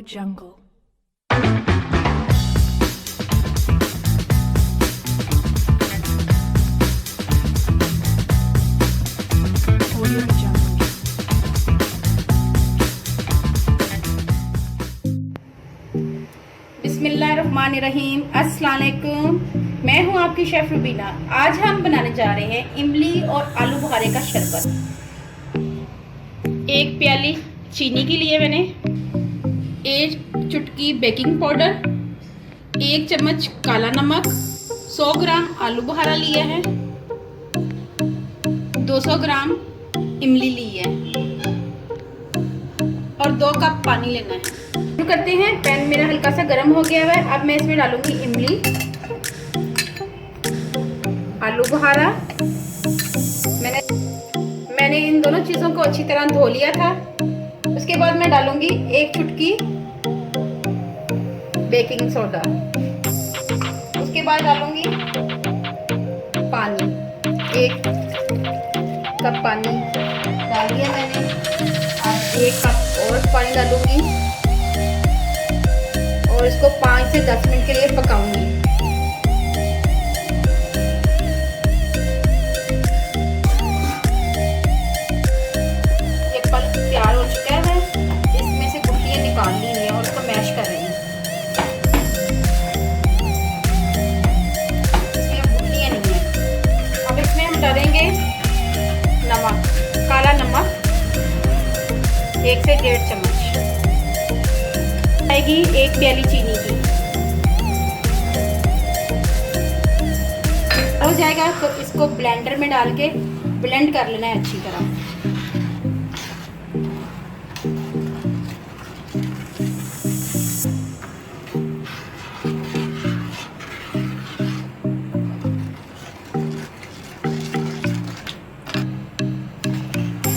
Jungle. Audio Jungle. बिस्मिल्लाहिर्रहमानिर्रहीम। अस्सलाम वालेकुम। मैं हूं आपकी शेफ रुबीना। आज हम बनाने जा रहे हैं इमली और आलू बुखारे का शरबत। एक प्याली चीनी की लिए मैंने, एक चुटकी बेकिंग पाउडर, एक चम्मच काला नमक, 100 ग्राम आलू बुखारा लिया है, 200 ग्राम इमली ली है और 2 कप पानी लेना है। शुरू करते हैं। पैन मेरा हल्का सा गर्म हो गया है। अब मैं इसमें डालूंगी इमली, आलू बुखारा। मैंने इन दोनों चीज़ों को अच्छी तरह धो लिया था। उसके बाद मैं डालूंगी एक चुटकी बेकिंग सोडा। उसके बाद डालूंगी पानी, 1 कप पानी डाल दिया मैंने। अब 1 कप और पानी डालूंगी और इसको 5 से 10 मिनट के लिए पकाऊंगी। ये पल्प तैयार हो चुका है। इसमें से गुठलियाँ निकाल ली हैं और उसको मैश कर रही हूँ। इसमें अब गुठलियाँ नहीं है। अब इसमें हम डालेंगे नमक, काला नमक 1 से 1.5 चम्मच आएगी। 1 प्याली चीनी की हो जाएगा तो इसको ब्लेंडर में डाल के ब्लेंड कर लेना है अच्छी तरह।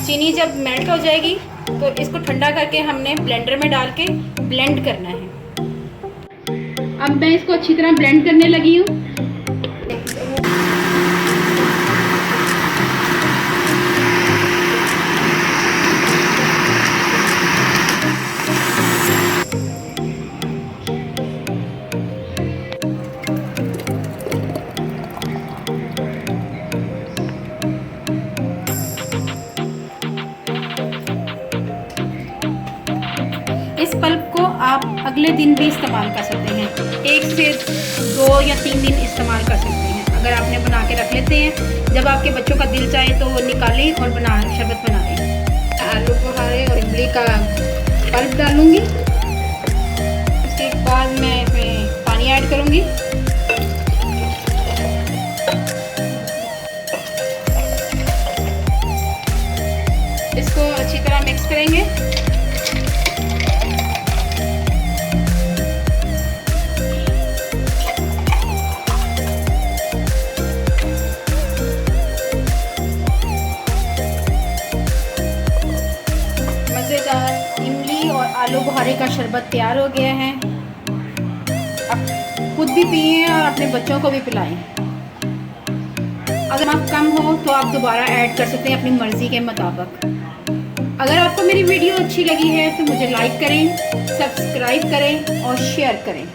चीनी जब मेल्ट हो जाएगी तो इसको ठंडा करके हमने ब्लेंडर में डाल के ब्लेंड करना है। अब मैं इसको अच्छी तरह ब्लेंड करने लगी हूँ। इस पल्प को आप अगले दिन भी इस्तेमाल कर सकते हैं। 1 से 2 या 3 दिन इस्तेमाल कर सकते हैं। अगर आपने बना के रख लेते हैं, जब आपके बच्चों का दिल चाहे तो वो निकालें और शरबत बना लें। आलू बुखारे और इमली का पल्प डालूंगी। उसके बाद मैं इसमें पानी ऐड करूंगी। इसको अच्छी तरह मिक्स करेंगे। इमली और आलू बुखारे का शरबत तैयार हो गया है। अब खुद भी पिए और अपने बच्चों को भी पिलाएं। अगर आप कम हो तो आप दोबारा ऐड कर सकते हैं अपनी मर्ज़ी के मुताबिक। अगर आपको मेरी वीडियो अच्छी लगी है तो मुझे लाइक करें, सब्सक्राइब करें और शेयर करें।